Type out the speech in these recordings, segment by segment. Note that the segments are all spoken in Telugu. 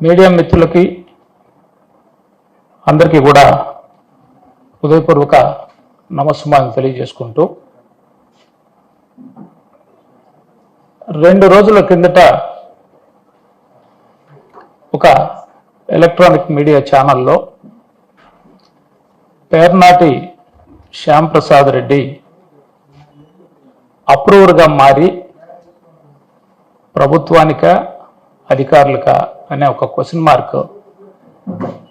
మీడియా మిత్రులకి అందరికీ కూడా హృదయపూర్వక నమస్సుమాన్ని తెలియజేసుకుంటూ 2 రోజుల కిందట ఒక ఎలక్ట్రానిక్ మీడియా ఛానల్లో పేర్నాటి శ్యామ్ ప్రసాద్ రెడ్డి అప్రూవర్గా మారి ప్రభుత్వానిక అధికారులక అనే ఒక క్వశ్చన్ మార్క్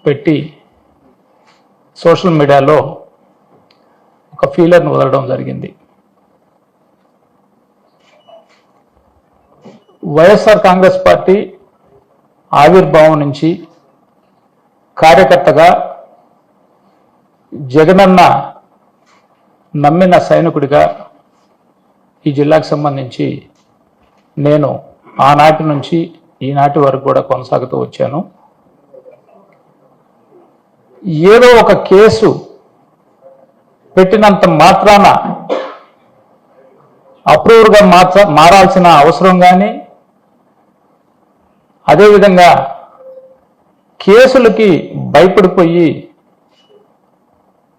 పెట్టి సోషల్ మీడియాలో ఒక ఫీలర్ను వదలడం జరిగింది. వైఎస్ఆర్ కాంగ్రెస్ పార్టీ ఆవిర్భావం నుంచి కార్యకర్తగా జగనన్న నమ్మిన సైనికుడిగా ఈ జిల్లాకు సంబంధించి నేను ఆనాటి నుంచి ఈనాటి వరకు కూడా కొనసాగుతూ వచ్చాను. ఏదో ఒక కేసు పెట్టినంత మాత్రాన అప్రూవర్గా మారాల్సిన అవసరం కానీ, అదేవిధంగా కేసులకి భయపడిపోయి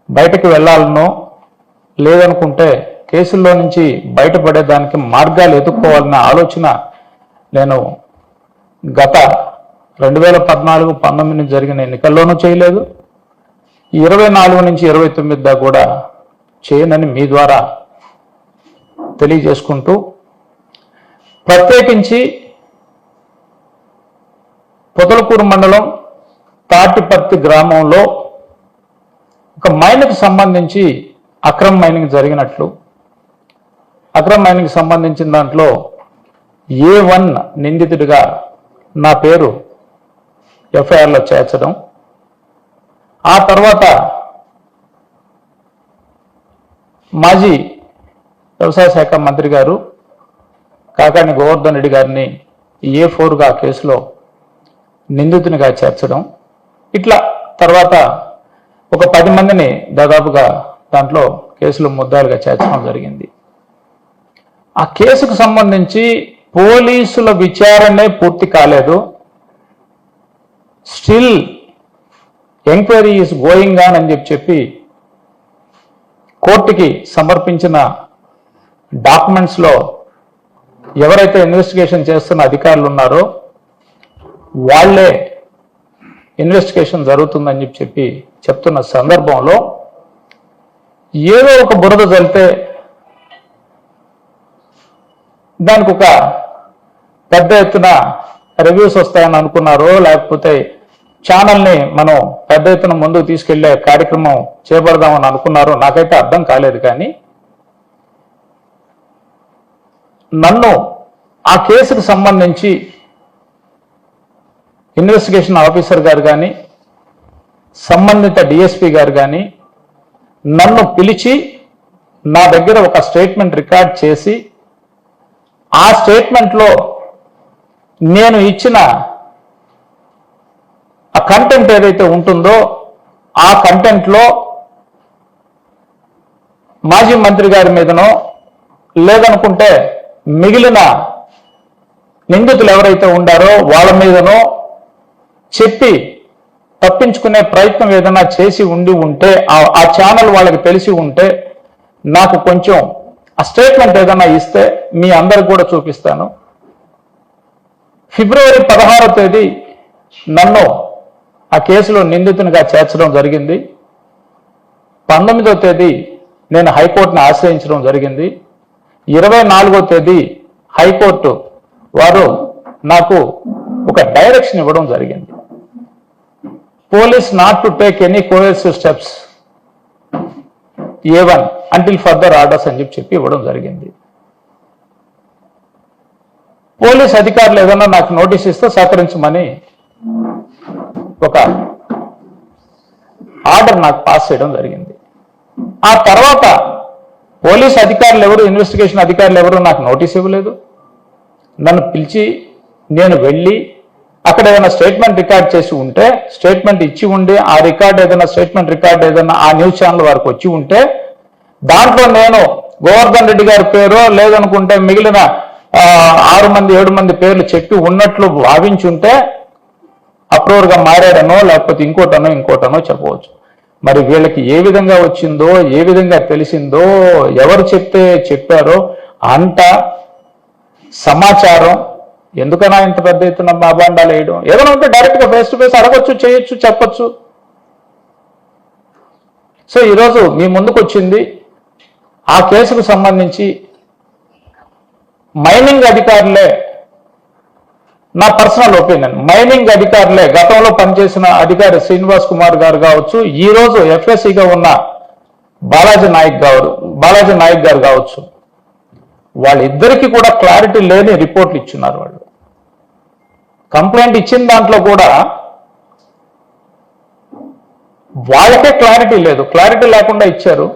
బయటకు వెళ్ళాలనో లేదనుకుంటే కేసుల్లో నుంచి బయటపడేదానికి మార్గాలు ఎదుర్కోవాలన్న ఆలోచన నేను గత 2014-19 జరిగిన ఎన్నికల్లోనూ చేయలేదు, 24 నుంచి 29 దాకా కూడా చేయనని మీ ద్వారా తెలియజేసుకుంటూ, ప్రత్యేకించి పొదలకూరు మండలం తాటిపర్తి గ్రామంలో ఒక మైన్కి సంబంధించి అక్రమ మైనింగ్ జరిగినట్లు, అక్రమ మైనింగ్ సంబంధించిన దాంట్లో A1 నిందితుడిగా నా పేరు ఎఫ్ఐఆర్లో చేర్చడం, ఆ తర్వాత మాజీ వ్యవసాయ శాఖ మంత్రి గారు కాకాని గోవర్ధన్ రెడ్డి గారిని A4గా కేసులో నిందితునిగా చేర్చడం, ఇట్లా తర్వాత ఒక 10 మందిని దాదాపుగా దాంట్లో కేసులో ముద్దాలుగా చేర్చడం జరిగింది. ఆ కేసుకు సంబంధించి పోలీసుల విచారణే పూర్తి కాలేదు. Still enquiry is going on అని చెప్పి కోర్టుకి సమర్పించిన డాక్యుమెంట్స్లో ఎవరైతే ఇన్వెస్టిగేషన్ చేస్తున్న అధికారులు ఉన్నారో వాళ్లే ఇన్వెస్టిగేషన్ జరుగుతుందని చెప్పి చెప్తున్న సందర్భంలో ఏదో ఒక బురద చల్లితే దానికి ఒక పెద్ద ఎత్తున రివ్యూస్ వస్తాయని అనుకున్నారో, లేకపోతే ఛానల్ని మనం పెద్ద ఎత్తున ముందుకు తీసుకెళ్లే కార్యక్రమం చేపడదామని అనుకున్నారో నాకైతే అర్థం కాలేదు. కానీ నన్ను ఆ కేసుకు సంబంధించి ఇన్వెస్టిగేషన్ ఆఫీసర్ గారు కానీ, సంబంధిత డిఎస్పీ గారు కానీ నన్ను పిలిచి నా దగ్గర ఒక స్టేట్మెంట్ రికార్డ్ చేసి, ఆ స్టేట్మెంట్లో నేను ఇచ్చిన ఆ కంటెంట్ ఏదైతే ఉంటుందో ఆ కంటెంట్లో మాజీ మంత్రి గారి మీదనో లేదనుకుంటే మిగిలిన నిందితులు ఎవరైతే ఉండారో వాళ్ళ మీదనో చెప్పి తప్పించుకునే ప్రయత్నం ఏదైనా చేసి ఉంటే ఆ ఛానల్ వాళ్ళకి తెలిసి ఉంటే నాకు కొంచెం ఆ స్టేట్మెంట్ ఏదైనా ఇస్తే మీ అందరికి కూడా చూపిస్తాను. ఫిబ్రవరి 16వ తేదీ నన్ను ఆ కేసులో నిందితునిగా చేర్చడం జరిగింది. 19వ తేదీ నేను హైకోర్టును ఆశ్రయించడం జరిగింది. 24వ తేదీ హైకోర్టు వారు నాకు ఒక డైరెక్షన్ ఇవ్వడం జరిగింది. Police not to take any coercive steps A1 until further orders అని చెప్పి ఇవ్వడం జరిగింది. పోలీస్ అధికారులు ఏదైనా నాకు నోటీస్ ఇస్తే సహకరించమని ఒక ఆర్డర్ నాకు పాస్ చేయడం జరిగింది. ఆ తర్వాత పోలీస్ అధికారులు ఎవరు, ఇన్వెస్టిగేషన్ అధికారులు ఎవరు నాకు నోటీస్ ఇవ్వలేదు. నన్ను పిలిచి నేను వెళ్ళి అక్కడ ఏదైనా స్టేట్మెంట్ రికార్డ్ చేసి ఉంటే స్టేట్మెంట్ ఇచ్చి ఉండి ఆ రికార్డ్ ఏదైనా స్టేట్మెంట్ రికార్డ్ ఏదైనా ఆ న్యూస్ ఛానల్ వరకు వచ్చి ఉంటే దాంట్లో నేను గోవర్ధన్ రెడ్డి గారి పేరు లేదనుకుంటే మిగిలిన 6 మంది 7 మంది పేర్లు చెప్పి ఉన్నట్లు భావించుంటే అప్రూవర్గా మారాడనో లేకపోతే ఇంకోటనో చెప్పవచ్చు. మరి వీళ్ళకి ఏ విధంగా వచ్చిందో, ఏ విధంగా తెలిసిందో, ఎవరు చెప్తే చెప్పారో అంత సమాచారం ఎందుకన్నా ఇంత పెద్ద ఎత్తున బాబాండాలు వేయడం? ఏదైనా ఉంటే డైరెక్ట్గా ఫేస్ టు ఫేస్ అడగచ్చు, చేయొచ్చు, చెప్పచ్చు. సో ఈరోజు మీ ముందుకు వచ్చింది ఆ కేసుకు సంబంధించి మైనింగ్ అధికారులే, నా పర్సనల్ ఒపీనియన్, మైనింగ్ అధికారులే గతంలో పనిచేసిన అధికారి శ్రీనివాస్ కుమార్ గారు కావచ్చు, ఈ రోజు ఎఫ్ఎస్సిగా ఉన్న బాలాజీ నాయక్ గారు కావచ్చు, వాళ్ళిద్దరికీ కూడా క్లారిటీ లేని రిపోర్ట్లు ఇచ్చున్నారు. వాళ్ళు కంప్లైంట్ ఇచ్చిన దాంట్లో కూడా వాళ్ళకే క్లారిటీ లేదు, క్లారిటీ లేకుండా ఇచ్చారు.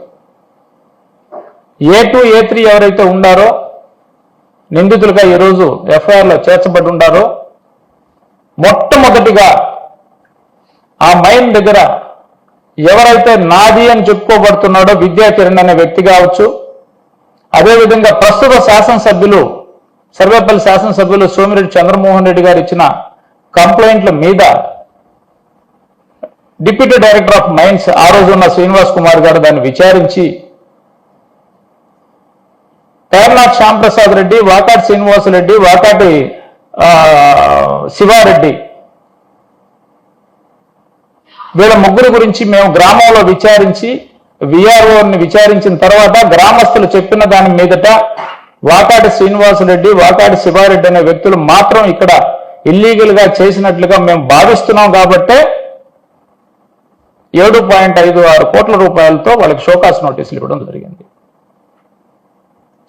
A2, A3 ఎవరైతే ఉండారో నిందితులుగా ఈరోజు ఎఫ్ఐఆర్లో చేర్చబడి ఉండారో, మొట్టమొదటిగా ఆ మైన్ దగ్గర ఎవరైతే నాది అని చెప్పుకోబడుతున్నాడో విద్యాకిరణ్ అనే వ్యక్తి కావచ్చు, అదేవిధంగా ప్రస్తుత శాసనసభ్యులు సర్వేపల్లి శాసనసభ్యులు సోమిరెడ్డి చంద్రమోహన్ రెడ్డి గారు ఇచ్చిన కంప్లైంట్ల మీద డిప్యూటీ డైరెక్టర్ ఆఫ్ మైన్స్ ఆ రోజున్న శ్రీనివాస్ కుమార్ గారు దాన్ని విచారించి పేర్నాథ్ శ్యాంప్రసాద్ రెడ్డి, వాకాటి శ్రీనివాసరెడ్డి, వాకాటి శివారెడ్డి వీళ్ళ ముగ్గురు గురించి మేము గ్రామంలో విచారించి విఆర్ఓని విచారించిన తర్వాత గ్రామస్తులు చెప్పిన దాని మీదట వాకాటి శ్రీనివాసరెడ్డి, వాకాటి శివారెడ్డి అనే వ్యక్తులు మాత్రం ఇక్కడ ఇల్లీగల్ గా చేసినట్లుగా మేము భావిస్తున్నాం కాబట్టే 7.56 కోట్ల రూపాయలతో వాళ్ళకి షోకాస్ నోటీసులు ఇవ్వడం జరిగింది.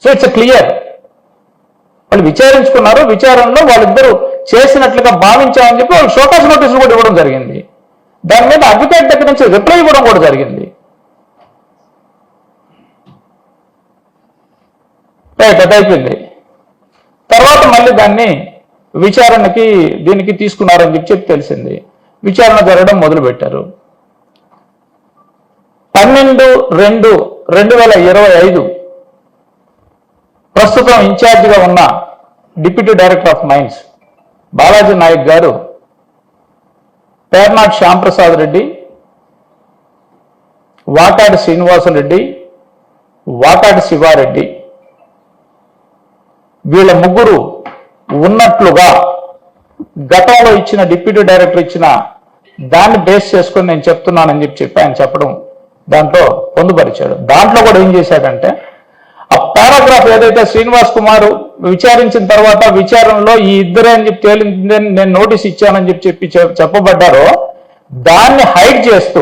So it's clear. వాళ్ళు విచారించుకున్నారు, విచారణలో వాళ్ళిద్దరూ చేసినట్లుగా భావించామని చెప్పి వాళ్ళు షోకాస్ నోటీసులు కూడా ఇవ్వడం జరిగింది. దాని మీద అడ్వకేట్ దగ్గర నుంచి రిప్లై ఇవ్వడం కూడా జరిగింది. రైట్, అది అయిపోయింది. తర్వాత మళ్ళీ దాన్ని విచారణకి దీనికి తీసుకున్నారని చెప్పి తెలిసింది. విచారణ జరగడం మొదలుపెట్టారు. 12/2/2025 ప్రస్తుతం ఇన్ఛార్జిగా ఉన్న deputy director of mines Balaji Naik గారు పేర్నాథ్ శ్యాంప్రసాద్ రెడ్డి, వాకాటి శ్రీనివాసరెడ్డి, వాకాటి శివారెడ్డి వీళ్ళ ముగ్గురు ఉన్నట్లుగా గతంలో ఇచ్చిన డిప్యూటీ డైరెక్టర్ ఇచ్చిన దాన్ని బేస్ చేసుకొని నేను చెప్తున్నానని చెప్పి ఆయన చెప్పడం దాంట్లో పొందుపరిచాడు. దాంట్లో కూడా ఏం చేశాడంటే ఆ పారాగ్రాఫ్ ఏదైతే శ్రీనివాస్ కుమార్ విచారించిన తర్వాత విచారణలో ఈ ఇద్దరే అని చెప్పి తేలిందని నేను నోటీస్ ఇచ్చానని చెప్పి చెప్పబడ్డారో దాన్ని హైడ్ చేస్తూ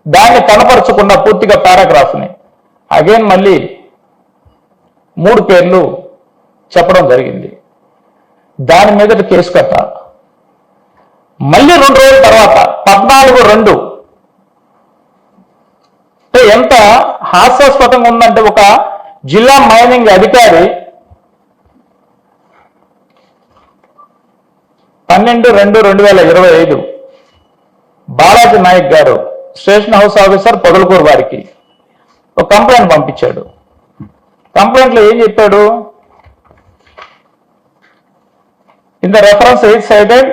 దాన్ని కనపరచకుండా పూర్తిగా పారాగ్రాఫ్ని అగైన్ మళ్ళీ 3 పేర్లు చెప్పడం జరిగింది. దాని మీద కేసు కట్టాలి. మళ్ళీ 2 రోజుల తర్వాత 14/2 ఎంత హాస్యాస్పదంగా ఉందంటే ఒక జిల్లా మైనింగ్ అధికారి 12/2/2025 బాలాజీ నాయక్ గారు స్టేషన్ హౌస్ ఆఫీసర్ పొదలకూరు వారికి ఒక కంప్లైంట్ పంపించాడు. కంప్లైంట్లో ఏం చెప్పాడు? In the reference is cited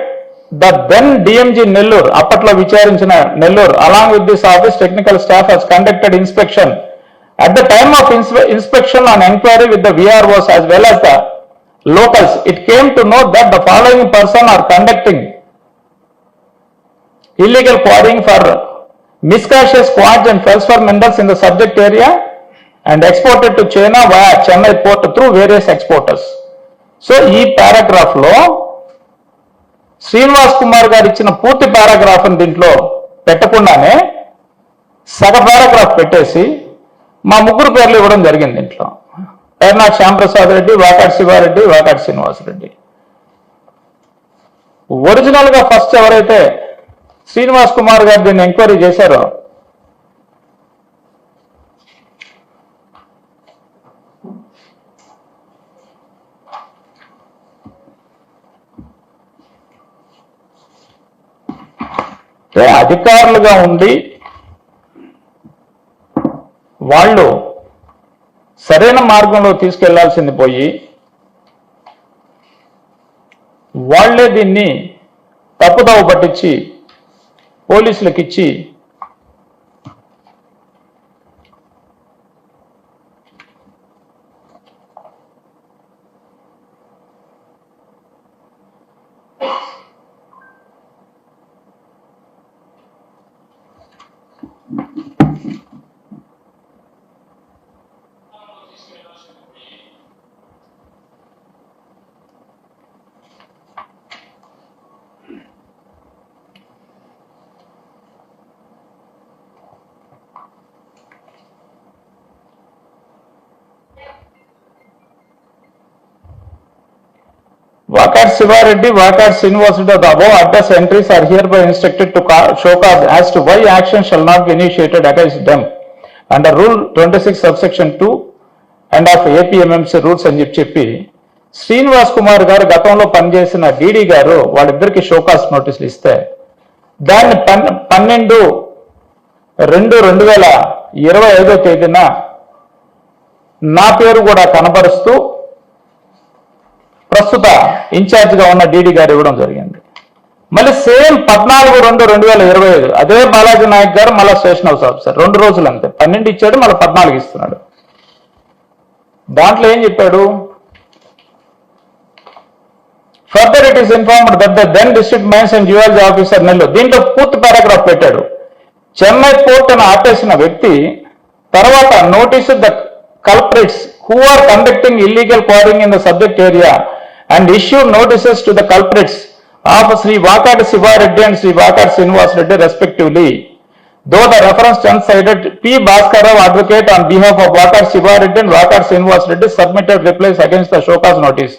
the then DMG Nellore, అప్పట్లో విచారించిన Nellore, along with this office technical staff has conducted inspection. At the time of inspection on enquiry with the VROs as well as the locals, it came to know that the following person are conducting illegal quarrying for miscellaneous quartz and feldspar minerals in the subject area and exported to China via Chennai port through various exporters. So, ఈ పారాగ్రాఫ్ లో శ్రీనివాస్ కుమార్ గారు ఇచ్చిన పూర్తి పారాగ్రాఫ్ దీంట్లో పెట్టకుండానే సగ పారాగ్రాఫ్ పెట్టేసి మా 3 పేర్లు ఇవ్వడం జరిగింది. దీంట్లో పేర్నాథ్ శ్యాంప్రసాద్ రెడ్డి, వాకాటి శివారెడ్డి, వాకాటి శ్రీనివాసరెడ్డి. ఒరిజినల్ గా ఫస్ట్ ఎవరైతే శ్రీనివాస్ కుమార్ గారు దీన్ని ఎంక్వైరీ చేశారో అధికారులుగా ఉండి వాళ్ళు సరైన మార్గంలో తీసుకెళ్లాల్సింది పోయి వాళ్లే దీన్ని తప్పుదోవ పట్టించి పోలీసులకు ఇచ్చి Vakad Sivareddy, Vakad Srinivasreddy of the above address entries are hereby instructed to show cause as to why action shall not be initiated against them under Rule 26 subsection 2 and of APMMC rules అని చెప్పి శ్రీనివాస్ కుమార్ గారు గతంలో పనిచేసిన డీడీ గారు వాళ్ళిద్దరికి షోకాస్ నోటీసులు ఇస్తే దాన్ని 12/2/2025 తేదీన నా పేరు కూడా కనబరుస్తూ ప్రస్తుత ఇన్ఛార్జిగా ఉన్న డీడీ గారు ఇవ్వడం జరిగింది. మళ్ళీ సేమ్ 14/2/2025 అదే బాలాజీ నాయక్ గారు మళ్ళీ స్టేషన్ హౌస్ ఆఫీసర్ 2 రోజులు అంతే 12 ఇచ్చాడు మళ్ళీ 14 ఇస్తున్నాడు. దాంట్లో ఏం చెప్పాడు, further it is informed that the then district mines and geology officer Nellore, దీంట్లో పూర్తి పారాగ్రాఫ్ పెట్టాడు. చెన్నై పోర్ట్ అని ఆపేసిన వ్యక్తి తర్వాత notice the culprits who are conducting illegal quarrying in the subject area and issued notices to the culprits of Sri Vakad Sivareddy and Sri Vakad Srinivasreddy respectively. Though the reference unsigned P. Bhaskara advocate on behalf of Vakad Sivareddy and Vakad Srinivasreddy submitted replies against the show cause notice.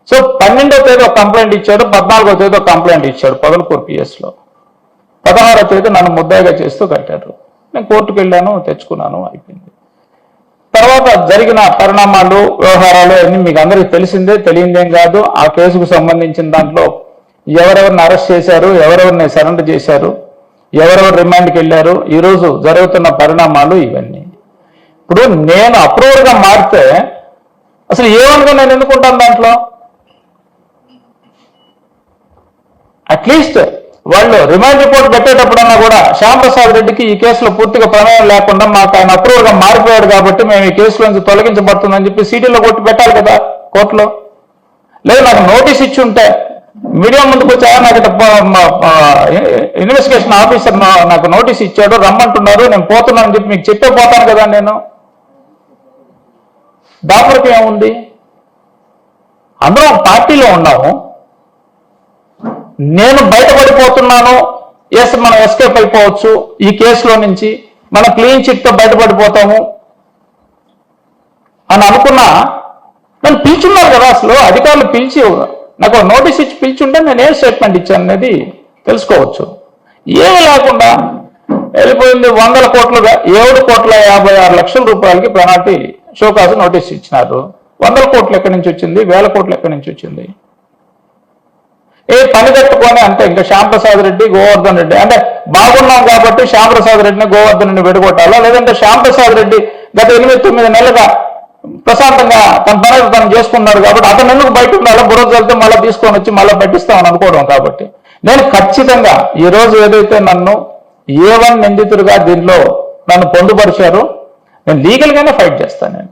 So 12వ తేదీ ఒక కంప్లైంట్ ఇచ్చాడు, 14వ తేదీ ఒక కంప్లైంట్ ఇచ్చాడు పగల్పూర్ PS లో. 16వ తేదీ నన్ను ముద్దాయిగా చేస్తూ కట్టారు. నేను కోర్టుకు వెళ్ళాను, తెచ్చుకున్నాను, అయిపోయింది. తర్వాత జరిగిన పరిణామాలు వ్యవహారాలు అన్ని మీకు అందరికీ తెలిసిందే, తెలియదేం కాదు. ఆ కేసుకు సంబంధించిన దాంట్లో ఎవరెవరిని అరెస్ట్ చేశారు, ఎవరెవరిని సరెండర్ చేశారు, ఎవరెవరు రిమాండ్కి వెళ్ళారు, ఈరోజు జరుగుతున్న పరిణామాలు ఇవన్నీ. ఇప్పుడు నేను అప్రూవర్గా మారితే అసలు ఏమనుకో నేను ఎందుకుంటాను దాంట్లో? అట్లీస్ట్ వాళ్ళు రిమాండ్ రిపోర్ట్ పెట్టేటప్పుడన్నా కూడా శ్యాంప్రసాద్ రెడ్డికి ఈ కేసులో పూర్తిగా ప్రమేయం లేకుండా మాకు ఆయన అప్రూవర్గా మారిపోయాడు కాబట్టి మేము ఈ కేసులో నుంచి తొలగించబడుతుందని చెప్పి సీటీలో కొట్టి పెట్టాలి కదా కోర్టులో. లేదు నాకు నోటీస్ ఇచ్చి ఉంటే మీడియా ముందుకు వచ్చా, నాకు ఇన్వెస్టిగేషన్ ఆఫీసర్ నాకు నోటీస్ ఇచ్చాడు, రమ్మంటున్నారు, నేను పోతున్నాను అని చెప్పి మీకు చెప్పే పోతాను కదా నేను. దాపరికి ఏముంది? అందరం పార్టీలో ఉన్నాము, నేను బయటపడిపోతున్నాను, ఎస్ మనం ఎస్కేప్ అయిపోవచ్చు ఈ కేసులో నుంచి, మన క్లీన్ చిట్తో బయటపడిపోతాము అని అనుకున్నా నన్ను పిలిచున్నారు కదా. అసలు అధికారులు పిలిచి నాకు నోటీస్ ఇచ్చి పిలిచుంటే నేను ఏ స్టేట్మెంట్ ఇచ్చాను అనేది తెలుసుకోవచ్చు. ఏమీ లేకుండా వెళ్ళిపోయింది. 100 కోట్లుగా 7,56 లక్షల రూపాయలకి పెనాల్టీ షోకాసు నోటీస్ ఇచ్చినారు. 100 కోట్లు ఎక్కడి నుంచి వచ్చింది, 1000 కోట్లు ఎక్కడి నుంచి వచ్చింది? ఏ పని కట్టుకొని అంటే ఇంకా శ్యాంప్రసాద్ రెడ్డి, గోవర్ధన్ రెడ్డి అంటే బాగున్నాం కాబట్టి శ్యాంప్రసాద్ రెడ్డిని గోవర్ధన్ రెడ్డి విడగొట్టాలా, లేదంటే శ్యాంప్రసాద్ రెడ్డి గత 8-9 నెలలుగా ప్రశాంతంగా తన పని తను చేసుకున్నాడు కాబట్టి అతను ఎందుకు బయట ఉండాలో, బుర్ర వెళ్తే మళ్ళీ తీసుకొని వచ్చి మళ్ళీ పెట్టిస్తామని అనుకోవడం. కాబట్టి నేను ఖచ్చితంగా ఈరోజు ఏదైతే నన్ను A1 నిందితుడిగా దీనిలో నన్ను పొందుపరిచారో నేను లీగల్గానే ఫైట్ చేస్తాను. నేను